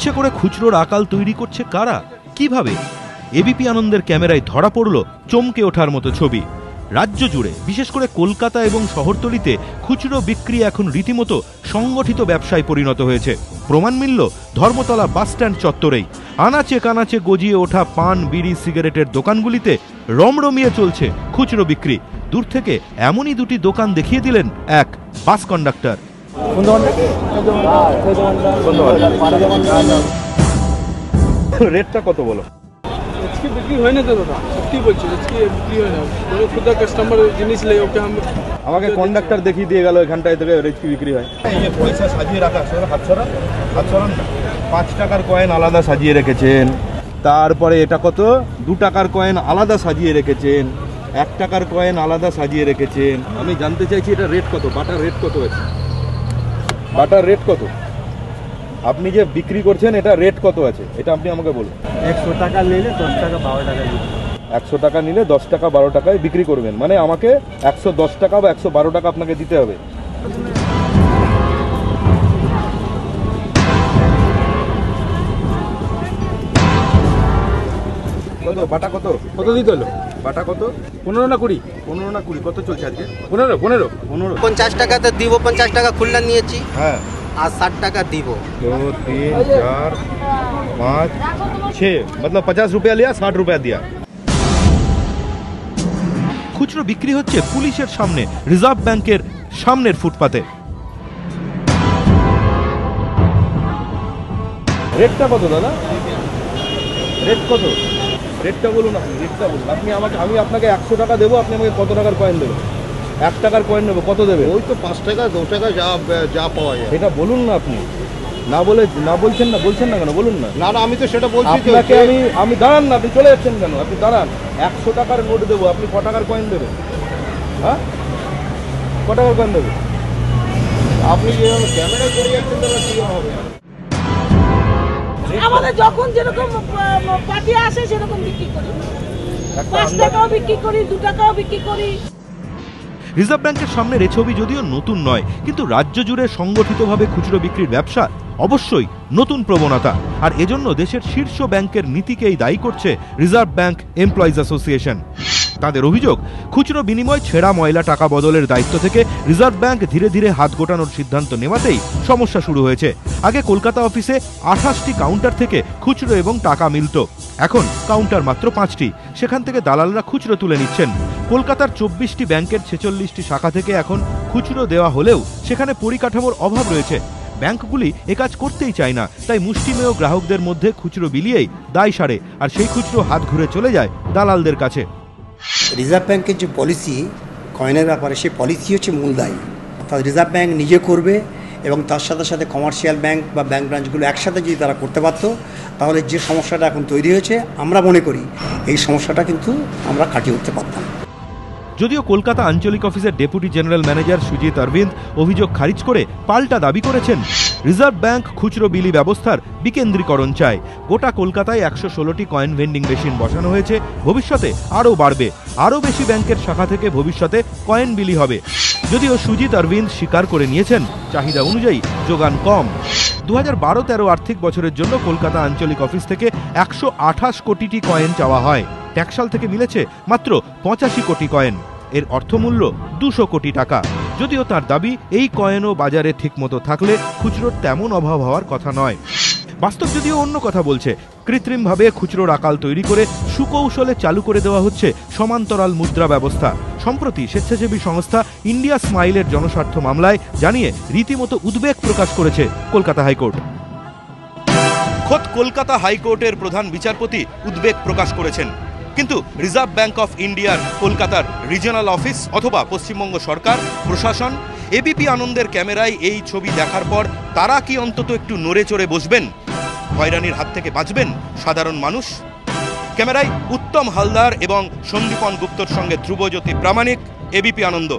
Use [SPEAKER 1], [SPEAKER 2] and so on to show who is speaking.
[SPEAKER 1] ইচ্ছে করে খুচরোর আকাল তৈরি করছে কারা, কিভাবে? এবিপি আনন্দের ক্যামেরায় ধরা পড়ল চমকে ওঠার মতো ছবি। রাজ্য জুড়ে, বিশেষ করে কলকাতা এবং শহরতলিতে খুচরো বিক্রি এখন রীতিমতো সংগঠিত ব্যবসায় পরিণত হয়েছে। প্রমাণ মিলল ধর্মতলা বাসস্ট্যান্ড চত্বরেই। আনাচে কানাচে গজিয়ে ওঠা পান, বিড়ি, সিগারেটের দোকানগুলিতে রমরমিয়ে চলছে খুচরো বিক্রি। দূর থেকে এমনই দুটি দোকান দেখিয়ে দিলেন এক বাস কন্ডাক্টর। রেটটা কত বলো?
[SPEAKER 2] আজকে বিক্রি হয় না তো দাদা, সত্যি বলছি, আজকে বিক্রি হয় না। বড় খুদা কাস্টমার জিনিস লে ওকে
[SPEAKER 1] আমাকে কন্ডাক্টর দেখিয়ে দিয়ে গেল এখানটায় থেকে রেচকি বিক্রি হয়। এই যে পয়সা সাজিয়ে রাখা, হাত ছড়ান না, 5 টাকার কয়েন আলাদা সাজিয়ে রেখেছেন। তারপরে এটা কত, 2 টাকার কয়েন আলাদা সাজিয়ে রেখেছেন, 1 টাকার কয়েন আলাদা সাজিয়ে রেখেছেন। আমি জানতে চাইছি এটা রেট কত, বাটার রেট কত আছে? বাটার রেট কত আপনি যে বিক্রি করছেন, এটা রেট কত আছে এটা আপনি আমাকে বলুন।
[SPEAKER 3] 100 টাকা নিলে 10 টাকা 12 টাকা দিবেন।
[SPEAKER 1] 100 টাকা নিলে 10 টাকা 12 টাকায় বিক্রি করবেন, মানে আমাকে 110 টাকা বা 112 টাকা আপনাকে দিতে হবে। কত বাটা, কত কত দিতে হলো? বাটা কত?
[SPEAKER 2] 15 না 20?
[SPEAKER 1] 15 না 20 কত চলছে আজকে?
[SPEAKER 2] 15
[SPEAKER 4] 50 টাকাতে দিব, 50 টাকা খুলনা নিয়েছি।
[SPEAKER 1] হ্যাঁ,
[SPEAKER 4] আর 60 টাকা দিব।
[SPEAKER 1] 2 3 4 5 6 मतलब 50 रुपया लिया, 60 रुपया दिया। খুচরো বিক্রি হচ্ছে পুলিশের সামনে, রিজার্ভ ব্যাংকের সামনের ফুটপাতে। রেটটা কত দাদা? রেট কত? রেটটা বলুন, আপনি রেটটা বলুন। আমি আপনাকে 100 টাকা দেবো, আপনি আমাকে কত টাকার কয়েন দেবেন? 1 টাকার কয়েন নেবো, কত দেবে?
[SPEAKER 3] ওই তো 5 টাকা 2 টাকা যা পাওয়া যায়।
[SPEAKER 1] এটা বলুন না আপনি। বলছেন না কেন বলুন না।
[SPEAKER 3] না আমি তো সেটা বলছি।
[SPEAKER 1] আপনাকে আমি দাঁড়ান না, আপনি চলে যাচ্ছেন কেন? আপনি দাঁড়ান। 100 টাকার নোট দেবো, আপনি ক টাকার কয়েন দেবেন? হ্যাঁ, ক টাকার কয়েন দেবেন?
[SPEAKER 3] আপনি যেভাবে ক্যামেরা করে যাচ্ছেন তাহলে কি হবে?
[SPEAKER 5] আমাদের যখন যেরকম পার্টি আসে সেরকম বিক্রি করি। 5 টাকাও বিক্রি করি, 2 টাকাও বিক্রি করি।
[SPEAKER 1] রিজার্ভ ব্যাংকের সামনের এই ছবি যদিও নতুন নয়, কিন্তু রাজ্য জুড়ে সংগঠিতভাবে খুচরো বিক্রির ব্যবসা অবশ্যই নতুন প্রবণতা। আর এজন্য দেশের শীর্ষ ব্যাংকের নীতিকেই দায়ী করছে রিজার্ভ ব্যাংক এমপ্লয়িজ অ্যাসোসিয়েশন। তাদের অভিযোগ, খুচরো বিনিময় ছেঁড়া ময়লা টাকা বদলের দায়িত্ব থেকে রিজার্ভ ব্যাংক ধীরে ধীরে হাত গোটানোর সিদ্ধান্ত নেওয়াতেই সমস্যা শুরু হয়েছে। আগে কলকাতা অফিসে 28টি কাউন্টার থেকে খুচরো এবং টাকা মিলত, এখন কাউন্টার মাত্র 5টি। সেখান থেকে দালালরা খুচরো তুলে নিচ্ছেন। কলকাতার 24টি ব্যাংকের 46টি শাখা থেকে এখন খুচরো দেওয়া হলেও সেখানে পরিকাঠামোর অভাব রয়েছে। ব্যাংকগুলি একাজ করতেই চায় না, তাই মুষ্টিমেয় গ্রাহকদের মধ্যে খুচরো বিলিয়েই দায় সারে, আর সেই খুচরো হাত ঘুরে চলে যায় দালালদের কাছে।
[SPEAKER 6] রিজার্ভ ব্যাংকের যে পলিসি কয়েনের ব্যাপারে, সেই পলিসি হচ্ছে মূল দায়ী। অর্থাৎ রিজার্ভ ব্যাংক নিজে করবে এবং তার সাথে সাথে কমার্শিয়াল ব্যাংক বা ব্যাংক ব্রাঞ্চগুলো একসাথে যদি তারা করতে পারত, তাহলে যে সমস্যাটা এখন তৈরি হয়েছে, আমরা মনে করি এই সমস্যাটা কিন্তু আমরা কাটিয়ে উঠতে পারতাম।
[SPEAKER 1] যদিও কলকাতা আঞ্চলিক অফিসের deputy general manager Sujit Arabinda অভিযোগ খারিজ করে পাল্টা দাবি করেছেন, রিজার্ভ ব্যাংক খুচরো বিলি ব্যবস্থার বিকেন্দ্রীকরণ চায়। গোটা কলকাতায় 116টি কয়েন ভেন্ডিং মেশিন বসানো হয়েছে, ভবিষ্যতে আরও বাড়বে। আরও বেশি ব্যাংকের শাখা থেকে ভবিষ্যতে কয়েন বিলি হবে। যদিও সুজিত অরবিন্দ স্বীকার করে নিয়েছেন, চাহিদা অনুযায়ী যোগান কম। 2012-13 আর্থিক বছরের জন্য কলকাতা আঞ্চলিক অফিস থেকে 128 কোটিটি কয়েন চাওয়া হয়। ট্যাক্সাল থেকে মিলেছে মাত্র 85 কোটি কয়েন। এর অর্থমূল্য 200 কোটি টাকা। যদিও তার দাবি, এই কয়েনও বাজারে ঠিকমতো থাকলে খুচরোর তেমন অভাব হওয়ার কথা নয়। বাস্তব যদিও অন্য কথা বলছে। কৃত্রিমভাবে খুচরোর আকাল তৈরি করে সুকৌশলে চালু করে দেওয়া হচ্ছে সমান্তরাল মুদ্রা ব্যবস্থা। সম্প্রতি স্বেচ্ছাসেবী সংস্থা ইন্ডিয়া স্মাইলের জনস্বার্থ মামলায় জানিয়ে রীতিমতো উদ্বেগ প্রকাশ করেছে কলকাতা হাইকোর্ট। খোদ কলকাতা হাইকোর্টের প্রধান বিচারপতি উদ্বেগ প্রকাশ করেছেন, কিন্তু রিজার্ভ ব্যাংক অফ ইন্ডিয়ার কলকাতার রিজিওনাল অফিস অথবা পশ্চিমবঙ্গ সরকার প্রশাসন এবিপি আনন্দের ক্যামেরায় এই ছবি দেখার পর তারা কি অন্তত একটু নড়ে চড়ে বসবেন? হয়রানির হাত থেকে বাঁচবেন সাধারণ মানুষ? ক্যামেরায় উত্তম হালদার এবং সন্দীপন গুপ্তর সঙ্গে ধ্রুবজ্যোতি প্রামাণিক, এবিপি আনন্দ।